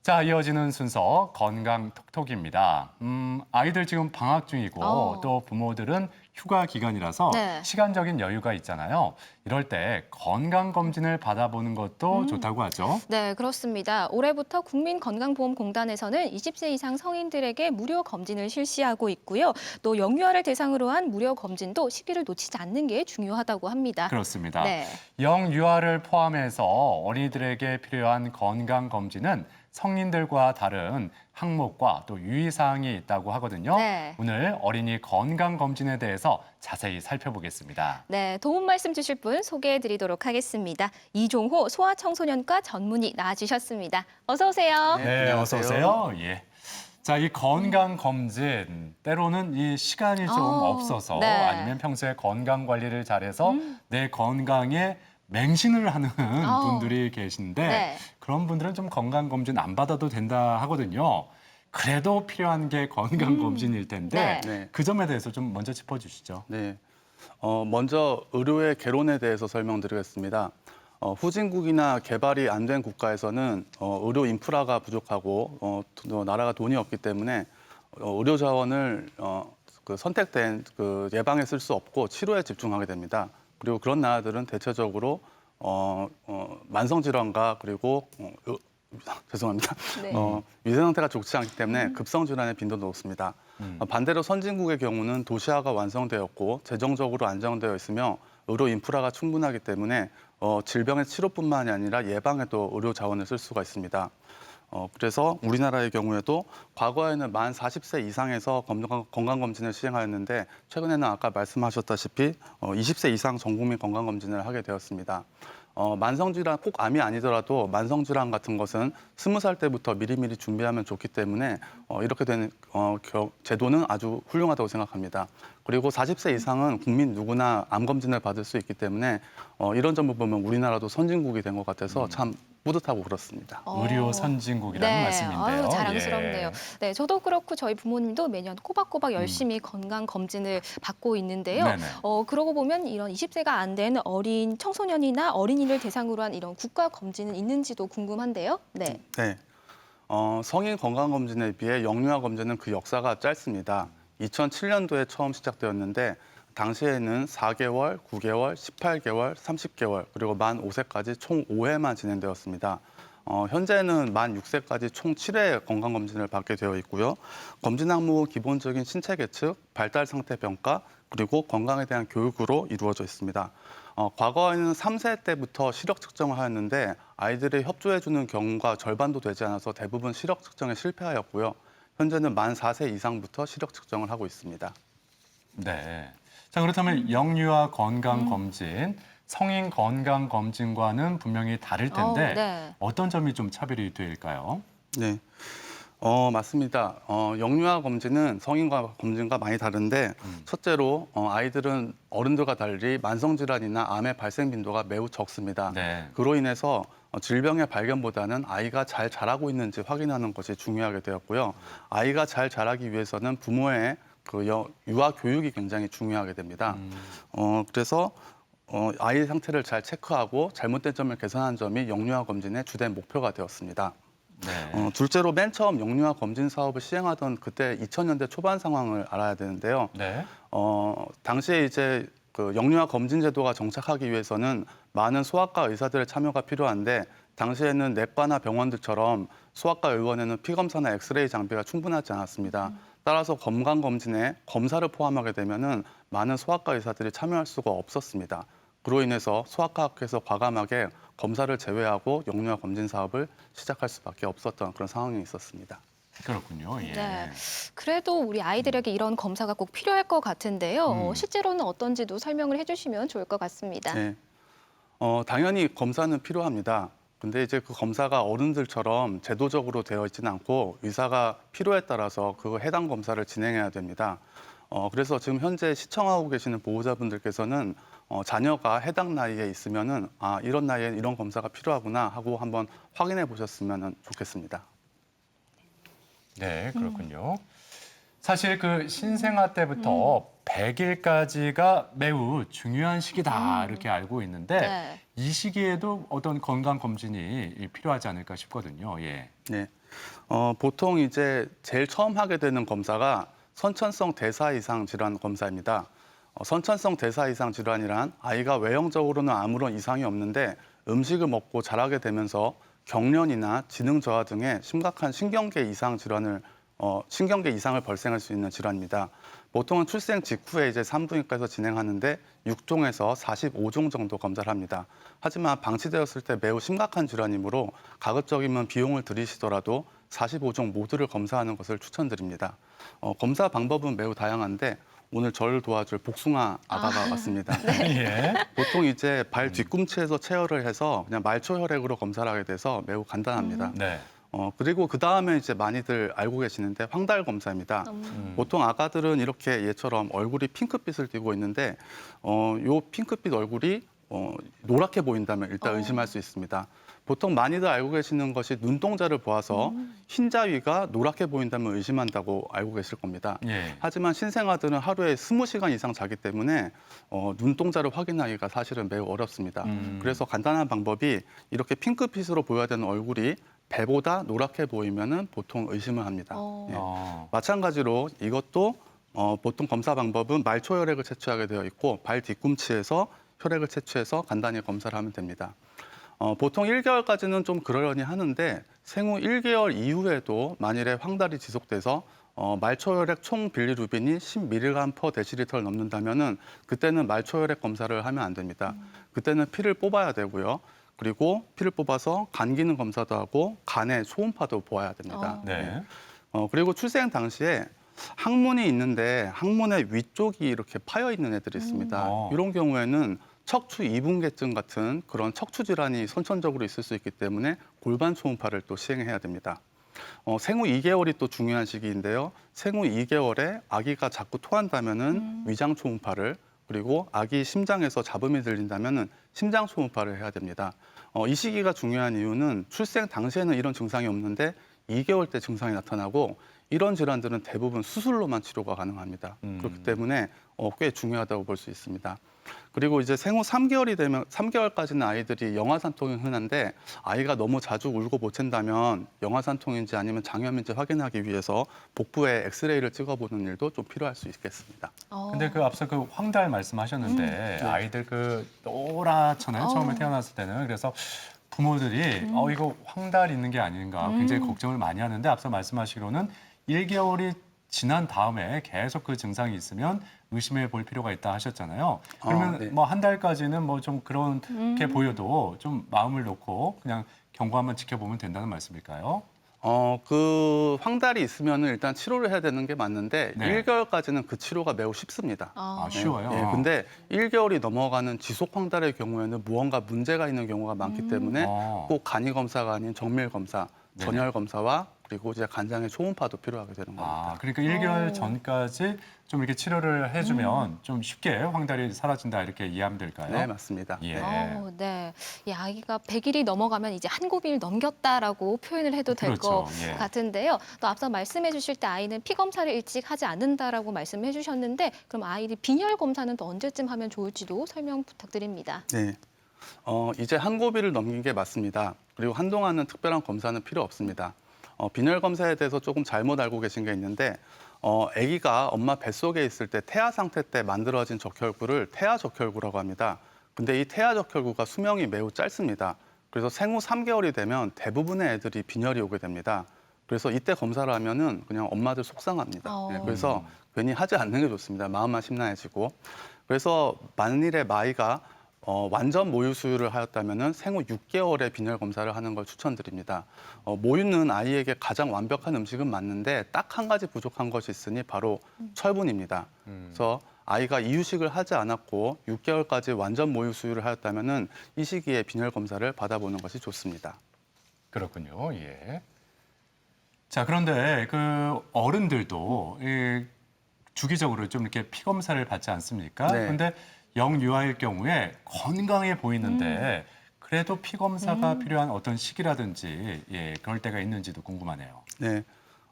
자, 이어지는 순서 건강 톡톡입니다. 아이들 지금 방학 중이고 또 부모들은 휴가 기간이라서 네. 시간적인 여유가 있잖아요. 이럴 때 건강 검진을 받아보는 것도 좋다고 하죠. 네, 그렇습니다. 올해부터 국민건강보험공단에서는 20세 이상 성인들에게 무료 검진을 실시하고 있고요. 또 영유아를 대상으로 한 무료 검진도 시기를 놓치지 않는 게 중요하다고 합니다. 그렇습니다. 네. 영유아를 포함해서 어린이들에게 필요한 건강 검진은 성인들과 다른 항목과 또 유의사항이 있다고 하거든요. 네. 오늘 어린이 건강 검진에 대해서 자세히 살펴보겠습니다. 네, 도움 말씀 주실 분 소개해 드리도록 하겠습니다. 이종호 소아청소년과 전문의 나와주셨습니다. 어서 오세요. 네, 어서 오세요. 예. 자, 이 건강 검진 때로는 이 시간이 좀 없어서 네. 아니면 평소에 건강 관리를 잘해서 내 건강에 맹신을 하는 분들이 계신데 네. 그런 분들은 좀 건강 검진 안 받아도 된다 하거든요. 그래도 필요한 게 건강 검진일 텐데 네. 그 점에 대해서 좀 먼저 짚어주시죠. 네. 먼저 의료의 개론에 대해서 설명드리겠습니다. 후진국이나 개발이 안 된 국가에서는 의료 인프라가 부족하고 또 나라가 돈이 없기 때문에 의료 자원을 선택된 예방에 쓸 수 없고 치료에 집중하게 됩니다. 그리고 그런 나라들은 대체적으로 만성 질환과 그리고 죄송합니다. 네. 위생 상태가 좋지 않기 때문에 급성 질환의 빈도도 높습니다. 반대로 선진국의 경우는 도시화가 완성되었고 재정적으로 안정되어 있으며 의료 인프라가 충분하기 때문에 질병의 치료뿐만이 아니라 예방에도 의료 자원을 쓸 수가 있습니다. 그래서 우리나라의 경우에도 과거에는 만 40세 이상에서 건강검진을 시행하였는데 최근에는 아까 말씀하셨다시피 20세 이상 전 국민 건강검진을 하게 되었습니다. 만성질환, 꼭 암이 아니더라도 만성질환 같은 것은 20살 때부터 미리미리 준비하면 좋기 때문에 이렇게 된 제도는 아주 훌륭하다고 생각합니다. 그리고 40세 이상은 국민 누구나 암검진을 받을 수 있기 때문에 이런 점을 보면 우리나라도 선진국이 된 것 같아서 참 뿌듯하고 그렇습니다. 의료 선진국이라는 네. 말씀인데요. 아유, 자랑스럽네요. 예. 네, 저도 그렇고 저희 부모님도 매년 꼬박꼬박 열심히 건강 검진을 받고 있는데요. 네네. 그러고 보면 이런 20세가 안 된 어린 청소년이나 어린이를 대상으로 한 이런 국가 검진은 있는지도 궁금한데요. 네. 네. 성인 건강검진에 비해 영유아 검진은 그 역사가 짧습니다. 2007년도에 처음 시작되었는데 당시에는 4개월, 9개월, 18개월, 30개월, 그리고 만 5세까지 총 5회만 진행되었습니다. 현재는 만 6세까지 총 7회 건강검진을 받게 되어 있고요. 검진 항목은 기본적인 신체 계측, 발달 상태 평가, 그리고 건강에 대한 교육으로 이루어져 있습니다. 과거에는 3세 때부터 시력 측정을 하였는데 아이들이 협조해주는 경우가 절반도 되지 않아서 대부분 시력 측정에 실패하였고요. 현재는 만 4세 이상부터 시력 측정을 하고 있습니다. 네. 자, 그렇다면 영유아 건강 검진, 성인 건강 검진과는 분명히 다를 텐데 네. 어떤 점이 좀 차별이 될까요? 네. 맞습니다. 영유아 검진은 성인과 검진과 많이 다른데 첫째로 아이들은 어른들과 달리 만성질환이나 암의 발생 빈도가 매우 적습니다. 네. 그로 인해서 질병의 발견보다는 아이가 잘 자라고 있는지 확인하는 것이 중요하게 되었고요. 아이가 잘 자라기 위해서는 부모의 유아 교육이 굉장히 중요하게 됩니다. 그래서 아이 상태를 잘 체크하고 잘못된 점을 개선하는 점이 영유아 검진의 주된 목표가 되었습니다. 네. 둘째로 맨 처음 영유아 검진 사업을 시행하던 그때 2000년대 초반 상황을 알아야 되는데요. 네. 당시에 이제 영유아 검진 제도가 정착하기 위해서는 많은 소아과 의사들의 참여가 필요한데 당시에는 내과나 병원들처럼 소아과 의원에는 피검사나 엑스레이 장비가 충분하지 않았습니다. 따라서 건강검진에 검사를 포함하게 되면은 많은 소아과 의사들이 참여할 수가 없었습니다. 그로 인해서 소아과학회에서 과감하게 검사를 제외하고 영유아 검진 사업을 시작할 수밖에 없었던 그런 상황이 있었습니다. 그렇군요. 예. 네. 그래도 우리 아이들에게 이런 검사가 꼭 필요할 것 같은데요. 실제로는 어떤지도 설명을 해주시면 좋을 것 같습니다. 네. 당연히 검사는 필요합니다. 근데 이제 그 검사가 어른들처럼 제도적으로 되어 있지는 않고 의사가 필요에 따라서 그 해당 검사를 진행해야 됩니다. 그래서 지금 현재 시청하고 계시는 보호자분들께서는 자녀가 해당 나이에 있으면은 이런 나이에 이런 검사가 필요하구나 하고 한번 확인해 보셨으면 좋겠습니다. 네, 그렇군요. 사실 그 신생아 때부터 100일까지가 매우 중요한 시기다 이렇게 알고 있는데 네. 이 시기에도 어떤 건강 검진이 필요하지 않을까 싶거든요. 예. 네. 보통 이제 제일 처음 하게 되는 검사가 선천성 대사 이상 질환 검사입니다. 선천성 대사 이상 질환이란 아이가 외형적으로는 아무런 이상이 없는데 음식을 먹고 자라게 되면서 경련이나 지능 저하 등의 심각한 신경계 이상 질환을 신경계 이상을 발생할 수 있는 질환입니다. 보통은 출생 직후에 이제 산부인과에서 진행하는데 6종에서 45종 정도 검사를 합니다. 하지만 방치되었을 때 매우 심각한 질환이므로 가급적이면 비용을 들이시더라도 45종 모두를 검사하는 것을 추천드립니다. 검사 방법은 매우 다양한데 오늘 저를 도와줄 복숭아 아가가 왔습니다. 예. 보통 이제 발 뒤꿈치에서 체열을 해서 그냥 말초 혈액으로 검사를 하게 돼서 매우 간단합니다. 네. 그리고 그 다음에 이제 많이들 알고 계시는데 황달 검사입니다. 보통 아가들은 이렇게 얘처럼 얼굴이 핑크빛을 띠고 있는데 요 핑크빛 얼굴이 노랗게 보인다면 일단 의심할 수 있습니다. 보통 많이들 알고 계시는 것이 눈동자를 보아서 흰자위가 노랗게 보인다면 의심한다고 알고 계실 겁니다. 예. 하지만 신생아들은 하루에 20시간 이상 자기 때문에 눈동자를 확인하기가 사실은 매우 어렵습니다. 그래서 간단한 방법이 이렇게 핑크빛으로 보여야 되는 얼굴이 배보다 노랗게 보이면은 보통 의심을 합니다. 예. 마찬가지로 이것도 보통 검사 방법은 말초 혈액을 채취하게 되어 있고 발 뒤꿈치에서 혈액을 채취해서 간단히 검사를 하면 됩니다. 보통 1개월까지는 좀 그러려니 하는데 생후 1개월 이후에도 만일에 황달이 지속돼서 말초혈액 총 빌리루빈이 10mg/dl를 넘는다면은 그때는 말초혈액 검사를 하면 안 됩니다. 그때는 피를 뽑아야 되고요. 그리고 피를 뽑아서 간 기능 검사도 하고 간의 초음파도 보아야 됩니다. 네. 그리고 출생 당시에 항문이 있는데 항문의 위쪽이 이렇게 파여 있는 애들이 있습니다. 이런 경우에는 척추 이분계증 같은 그런 척추 질환이 선천적으로 있을 수 있기 때문에 골반 초음파를 또 시행해야 됩니다. 생후 2개월이 또 중요한 시기인데요. 생후 2개월에 아기가 자꾸 토한다면은 위장 초음파를 그리고 아기 심장에서 잡음이 들린다면은 심장 초음파를 해야 됩니다. 이 시기가 중요한 이유는 출생 당시에는 이런 증상이 없는데 2개월 때 증상이 나타나고 이런 질환들은 대부분 수술로만 치료가 가능합니다. 그렇기 때문에 꽤 중요하다고 볼 수 있습니다. 그리고 이제 생후 3개월이 되면 3개월까지는 아이들이 영아산통이 흔한데 아이가 너무 자주 울고 못 챈다면 영아산통인지 아니면 장염인지 확인하기 위해서 복부에 엑스레이를 찍어보는 일도 좀 필요할 수 있겠습니다. 근데 그 앞서 그 황달 말씀하셨는데 아이들 그 노랗잖아요. 처음에 태어났을 때는. 그래서 부모들이 이거 황달 있는 게 아닌가 굉장히 걱정을 많이 하는데 앞서 말씀하시기로는 1개월이 지난 다음에 계속 그 증상이 있으면 의심해 볼 필요가 있다 하셨잖아요. 그러면 네. 뭐 한 달까지는 뭐 좀 그렇게 보여도 좀 마음을 놓고 그냥 경고 한번 지켜보면 된다는 말씀일까요? 그 황달이 있으면은 일단 치료를 해야 되는 게 맞는데 네. 1개월까지는 그 치료가 매우 쉽습니다. 아, 쉬워요. 예, 근데 1개월이 넘어가는 지속 황달의 경우에는 무언가 문제가 있는 경우가 많기 때문에 꼭 간이 검사가 아닌 정밀 검사, 전열 검사와 그리고 이제 간장의 초음파도 필요하게 되는 겁니다. 그러니까 1개월 전까지 좀 이렇게 치료를 해주면 좀 쉽게 황달이 사라진다 이렇게 이해하면 될까요? 네, 맞습니다. 예. 네. 이 아기가 100일이 넘어가면 이제 한 고비를 넘겼다라고 표현을 해도 될 것 그렇죠. 예. 같은데요. 또 앞서 말씀해 주실 때 아이는 피 검사를 일찍 하지 않는다라고 말씀해 주셨는데 그럼 아이들 빈혈 검사는 또 언제쯤 하면 좋을지도 설명 부탁드립니다. 네. 이제 한 고비를 넘긴 게 맞습니다. 그리고 한동안은 특별한 검사는 필요 없습니다. 빈혈 검사에 대해서 조금 잘못 알고 계신 게 있는데 아기가 엄마 뱃속에 있을 때 태아 상태 때 만들어진 적혈구를 태아 적혈구라고 합니다. 근데 이 태아 적혈구가 수명이 매우 짧습니다. 그래서 생후 3개월이 되면 대부분의 애들이 빈혈이 오게 됩니다. 그래서 이때 검사를 하면은 그냥 엄마들 속상합니다. 네, 그래서 괜히 하지 않는 게 좋습니다. 마음만 심란해지고. 그래서 만일에 아이가 완전 모유 수유를 하였다면 생후 6개월에 빈혈 검사를 하는 걸 추천드립니다. 모유는 아이에게 가장 완벽한 음식은 맞는데 딱 한 가지 부족한 것이 있으니 바로 철분입니다. 그래서 아이가 이유식을 하지 않았고 6개월까지 완전 모유 수유를 하였다면 이 시기에 빈혈 검사를 받아보는 것이 좋습니다. 그렇군요. 예. 자, 그런데 그 어른들도 주기적으로 좀 이렇게 피 검사를 받지 않습니까? 네. 그런데 영유아일 경우에 건강해 보이는데 그래도 피 검사가 필요한 어떤 시기라든지 그럴 때가 있는지도 궁금하네요. 네.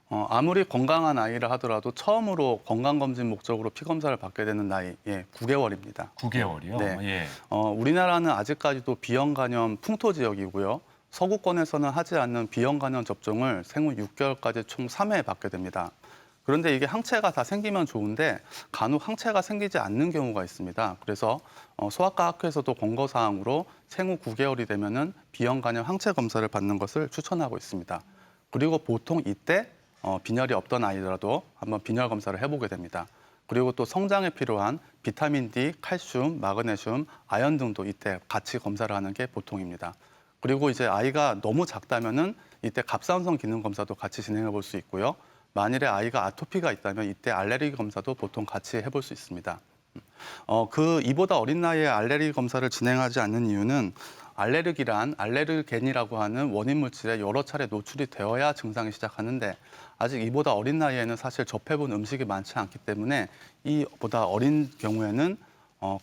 아무리 건강한 아이를 하더라도 처음으로 건강검진 목적으로 피검사를 받게 되는 나이, 9개월입니다. 9개월이요? 네. 예. 우리나라는 아직까지도 비형 간염 풍토 지역이고요. 서구권에서는 하지 않는 비형 간염 접종을 생후 6개월까지 총 3회 받게 됩니다. 그런데 이게 항체가 다 생기면 좋은데 간혹 항체가 생기지 않는 경우가 있습니다. 그래서 소아과 학회에서도 권고사항으로 생후 9개월이 되면은 비형 간염 항체 검사를 받는 것을 추천하고 있습니다. 그리고 보통 이때 빈혈이 없던 아이더라도 한번 빈혈 검사를 해보게 됩니다. 그리고 또 성장에 필요한 비타민 D, 칼슘, 마그네슘, 아연 등도 이때 같이 검사를 하는 게 보통입니다. 그리고 이제 아이가 너무 작다면은 이때 갑상선 기능 검사도 같이 진행해 볼 수 있고요. 만일에 아이가 아토피가 있다면 이때 알레르기 검사도 보통 같이 해볼 수 있습니다. 이보다 어린 나이에 알레르기 검사를 진행하지 않는 이유는 알레르기란 알레르겐이라고 하는 원인 물질에 여러 차례 노출이 되어야 증상이 시작하는데 아직 이보다 어린 나이에는 사실 접해본 음식이 많지 않기 때문에 이보다 어린 경우에는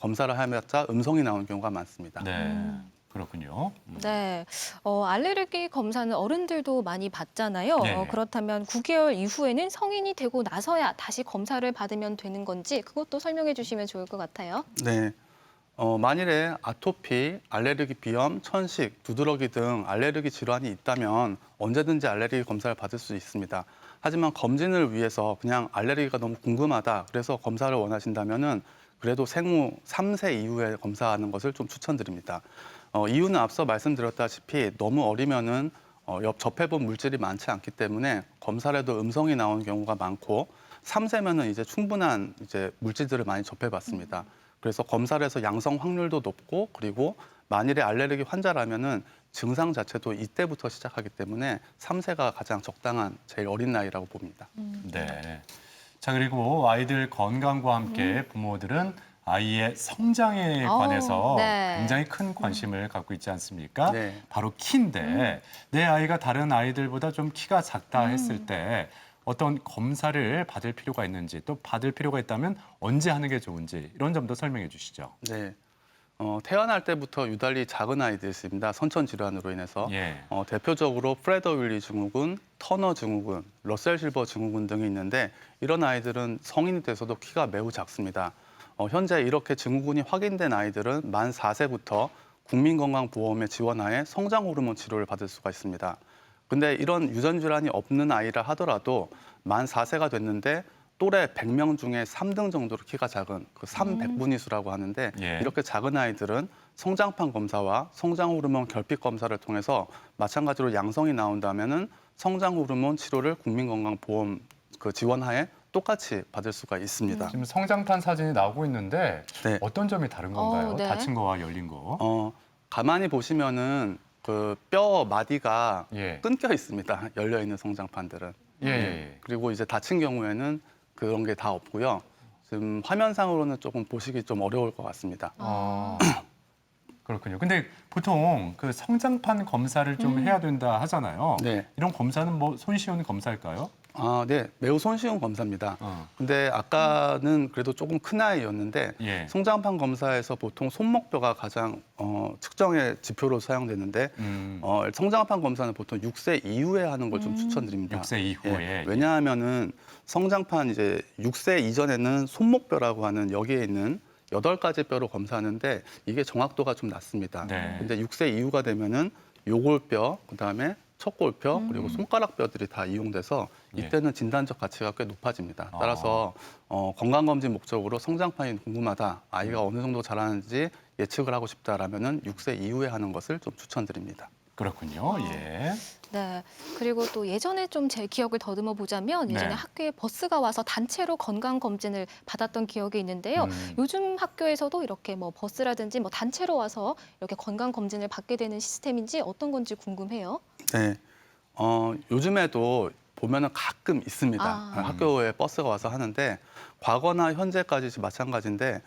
검사를 하면서 음성이 나오는 경우가 많습니다. 네. 그렇군요. 네, 알레르기 검사는 어른들도 많이 받잖아요. 네. 그렇다면 9개월 이후에는 성인이 되고 나서야 다시 검사를 받으면 되는 건지 그것도 설명해 주시면 좋을 것 같아요. 네. 만일에 아토피, 알레르기 비염, 천식, 두드러기 등 알레르기 질환이 있다면 언제든지 알레르기 검사를 받을 수 있습니다. 하지만 검진을 위해서 그냥 알레르기가 너무 궁금하다, 그래서 검사를 원하신다면은 그래도 생후 3세 이후에 검사하는 것을 좀 추천드립니다. 이유는 앞서 말씀드렸다시피 너무 어리면은 접해본 물질이 많지 않기 때문에 검사를 해도 음성이 나오는 경우가 많고 3세면은 이제 충분한 이제 물질들을 많이 접해봤습니다. 그래서 검사를 해서 양성 확률도 높고 그리고 만일에 알레르기 환자라면은 증상 자체도 이때부터 시작하기 때문에 3세가 가장 적당한 제일 어린 나이라고 봅니다. 네. 자, 그리고 아이들 건강과 함께 부모들은 아이의 성장에 관해서 네. 굉장히 큰 관심을 갖고 있지 않습니까? 네. 바로 키인데 내 아이가 다른 아이들보다 좀 키가 작다 했을 때 어떤 검사를 받을 필요가 있는지, 또 받을 필요가 있다면 언제 하는 게 좋은지 이런 점도 설명해 주시죠. 네. 태어날 때부터 유달리 작은 아이들이 있습니다. 선천 질환으로 인해서. 예. 대표적으로 프레더-윌리 증후군, 터너 증후군, 러셀 실버 증후군 등이 있는데 이런 아이들은 성인이 돼서도 키가 매우 작습니다. 현재 이렇게 증후군이 확인된 아이들은 만 4세부터 국민건강보험의 지원하에 성장 호르몬 치료를 받을 수가 있습니다. 근데 이런 유전 질환이 없는 아이라 하더라도 만 4세가 됐는데 또래 100명 중에 3등 정도로 키가 작은 그 300분위수라고 하는데 예. 이렇게 작은 아이들은 성장판 검사와 성장 호르몬 결핍 검사를 통해서 마찬가지로 양성이 나온다면은 성장 호르몬 치료를 국민건강보험 그 지원하에 똑같이 받을 수가 있습니다. 지금 성장판 사진이 나오고 있는데 네. 어떤 점이 다른 건가요? 네. 다친 거와 열린 거. 가만히 보시면은 그 뼈 마디가 예. 끊겨 있습니다. 열려 있는 성장판들은. 예, 예. 그리고 이제 다친 경우에는 그런 게 다 없고요. 지금 화면상으로는 조금 보시기 좀 어려울 것 같습니다. 그렇군요. 근데 보통 그 성장판 검사를 좀 해야 된다 하잖아요. 네. 이런 검사는 뭐 손쉬운 검사일까요? 네. 매우 손쉬운 검사입니다. 어. 근데 아까는 그래도 조금 큰 아이였는데 예. 성장판 검사에서 보통 손목뼈가 가장 측정의 지표로 사용되는데 성장판 검사는 보통 6세 이후에 하는 걸 좀 추천드립니다. 6세 이후에. 예. 왜냐하면은 성장판 이제 6세 이전에는 손목뼈라고 하는 여기에 있는 8가지 뼈로 검사하는데 이게 정확도가 좀 낮습니다. 네. 근데 6세 이후가 되면은 요골뼈, 그다음에 척골뼈, 그리고 손가락 뼈들이 다 이용돼서 이때는 진단적 가치가 꽤 높아집니다. 따라서 건강검진 목적으로 성장판이 궁금하다, 아이가 어느 정도 자라는지 예측을 하고 싶다라면은 6세 이후에 하는 것을 좀 추천드립니다. 그렇군요. 예. 네. 그리고 또 예전에 좀 제 기억을 더듬어 보자면 예전에 네. 학교에 버스가 와서 단체로 건강 검진을 받았던 기억이 있는데요. 요즘 학교에서도 이렇게 뭐 버스라든지 뭐 단체로 와서 이렇게 건강 검진을 받게 되는 시스템인지 어떤 건지 궁금해요. 네. 요즘에도 보면은 가끔 있습니다. 학교에 버스가 와서 하는데 과거나 현재까지 마찬가지인데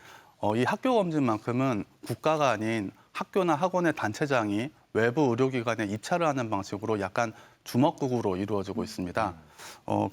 이 학교 검진만큼은 국가가 아닌 학교나 학원의 단체장이 외부 의료기관에 입찰을 하는 방식으로 약간 주먹구구로 이루어지고 있습니다.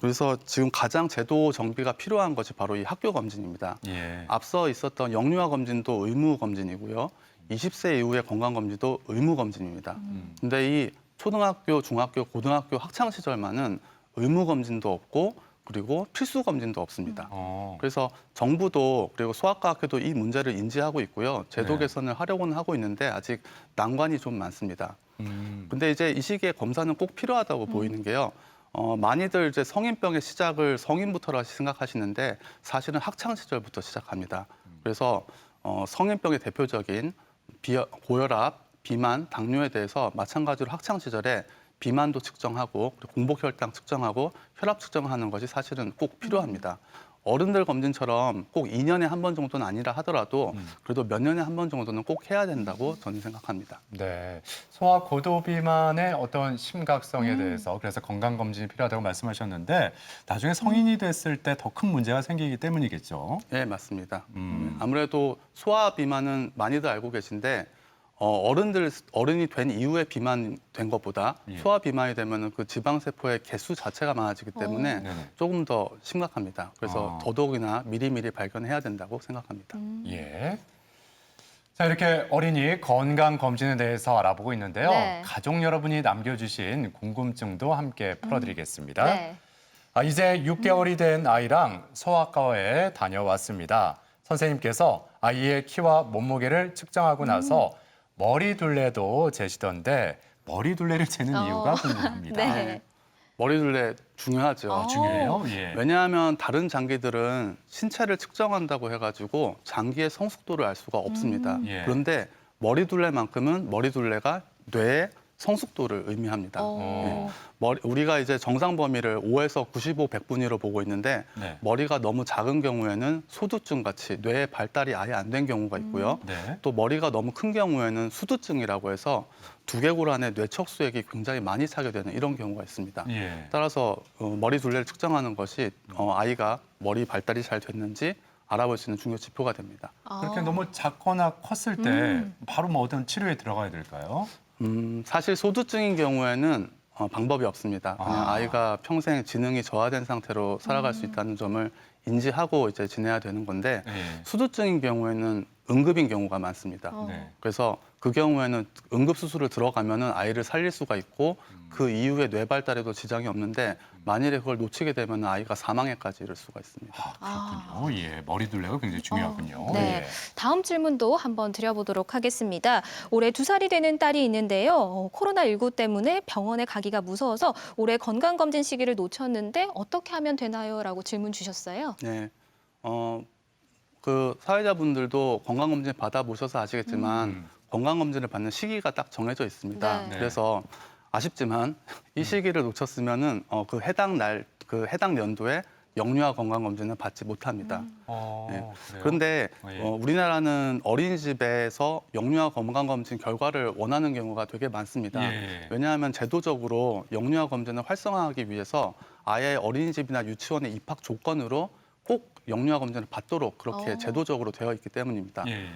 그래서 지금 가장 제도 정비가 필요한 것이 바로 이 학교 검진입니다. 예. 앞서 있었던 영유아 검진도 의무 검진이고요. 20세 이후의 건강 검진도 의무 검진입니다. 근데 이 초등학교, 중학교, 고등학교 학창 시절만은 의무 검진도 없고 그리고 필수 검진도 없습니다. 어. 그래서 정부도 그리고 소아과학회도 이 문제를 인지하고 있고요. 제도 네. 개선을 하려고는 하고 있는데 아직 난관이 좀 많습니다. 음. 근데 이제 이 시기에 검사는 꼭 필요하다고 보이는 게요. 많이들 이제 성인병의 시작을 성인부터라 생각하시는데 사실은 학창 시절부터 시작합니다. 그래서 성인병의 대표적인 고혈압, 비만, 당뇨에 대해서 마찬가지로 학창 시절에 비만도 측정하고 그리고 공복 혈당 측정하고 혈압 측정하는 것이 사실은 꼭 필요합니다. 어른들 검진처럼 꼭 2년에 한 번 정도는 아니라 하더라도 그래도 몇 년에 한 번 정도는 꼭 해야 된다고 저는 생각합니다. 네, 소아 고도 비만의 어떤 심각성에 대해서 그래서 건강 검진이 필요하다고 말씀하셨는데 나중에 성인이 됐을 때 더 큰 문제가 생기기 때문이겠죠. 네, 맞습니다. 아무래도 소아 비만은 많이들 알고 계신데 어른이 된 이후에 비만 된 것보다 예. 소아 비만이 되면은 그 지방 세포의 개수 자체가 많아지기 때문에 네네. 조금 더 심각합니다. 그래서 더더욱이나 미리미리 발견해야 된다고 생각합니다. 예. 자, 이렇게 어린이 건강 검진에 대해서 알아보고 있는데요. 네. 가족 여러분이 남겨주신 궁금증도 함께 풀어드리겠습니다. 네. 이제 6개월이 된 아이랑 소아과에 다녀왔습니다. 선생님께서 아이의 키와 몸무게를 측정하고 나서 머리둘레도 재시던데 머리둘레를 재는 이유가 궁금합니다. 네. 머리둘레 중요하죠. 중요해요. 예. 왜냐하면 다른 장기들은 신체를 측정한다고 해가지고 장기의 성숙도를 알 수가 없습니다. 예. 그런데 머리둘레만큼은 머리둘레가 뇌의 성숙도를 의미합니다. 우리가 이제 정상 범위를 5에서 95, 100분위로 보고 있는데 네. 머리가 너무 작은 경우에는 소두증 같이 뇌의 발달이 아예 안 된 경우가 있고요. 네. 또 머리가 너무 큰 경우에는 수두증이라고 해서 두개골 안에 뇌척수액이 굉장히 많이 차게 되는 이런 경우가 있습니다. 예. 따라서 머리 둘레를 측정하는 것이 아이가 머리 발달이 잘 됐는지 알아볼 수 있는 중요 지표가 됩니다. 그렇게 너무 작거나 컸을 때 바로 뭐 어떤 치료에 들어가야 될까요? 사실 소두증인 경우에는 방법이 없습니다. 그냥 아이가 평생 지능이 저하된 상태로 살아갈 수 있다는 점을 인지하고 이제 지내야 되는 건데 예. 수두증인 경우에는 응급인 경우가 많습니다. 네. 그래서 그 경우에는 응급 수술을 들어가면은 아이를 살릴 수가 있고 그 이후에 뇌 발달에도 지장이 없는데 만일에 그걸 놓치게 되면 아이가 사망에까지 이를 수가 있습니다. 그렇군요. 예, 머리둘레가 굉장히 중요하군요. 네. 예. 다음 질문도 한번 드려보도록 하겠습니다. 올해 2살이 되는 딸이 있는데요. 코로나19 때문에 병원에 가기가 무서워서 올해 건강검진 시기를 놓쳤는데 어떻게 하면 되나요? 라고 질문 주셨어요. 네. 그 사회자분들도 건강검진 받아보셔서 아시겠지만 건강검진을 받는 시기가 딱 정해져 있습니다. 네. 그래서 아쉽지만 이 시기를 놓쳤으면은 그 해당 연도에 영유아 건강검진을 받지 못합니다. 네. 그래요? 그런데 예. 우리나라는 어린이집에서 영유아 건강검진 결과를 원하는 경우가 되게 많습니다. 예. 왜냐하면 제도적으로 영유아 검진을 활성화하기 위해서 아예 어린이집이나 유치원의 입학 조건으로 꼭 영유아 검진을 받도록 그렇게 제도적으로 되어 있기 때문입니다. 예.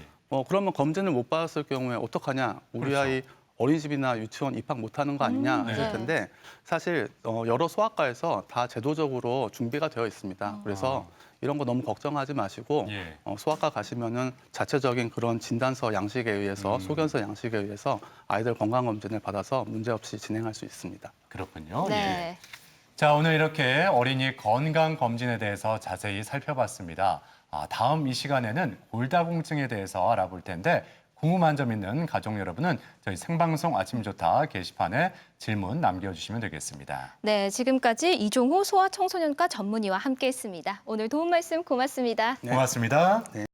그러면 검진을 못 받았을 경우에 어떡하냐? 우리 그렇죠. 아이 어린이집이나 유치원 입학 못하는 거 아니냐 하실 네. 텐데 사실 여러 소아과에서 다 제도적으로 준비가 되어 있습니다. 그래서 이런 거 너무 걱정하지 마시고 예. 소아과 가시면은 자체적인 그런 진단서 양식에 의해서 소견서 양식에 의해서 아이들 건강검진을 받아서 문제없이 진행할 수 있습니다. 그렇군요. 예. 네. 자, 오늘 이렇게 어린이 건강 검진에 대해서 자세히 살펴봤습니다. 다음 이 시간에는 골다공증에 대해서 알아볼 텐데 궁금한 점 있는 가족 여러분은 저희 생방송 아침 좋다 게시판에 질문 남겨주시면 되겠습니다. 네, 지금까지 이종호 소아청소년과 전문의와 함께했습니다. 오늘 도움 말씀 고맙습니다. 고맙습니다.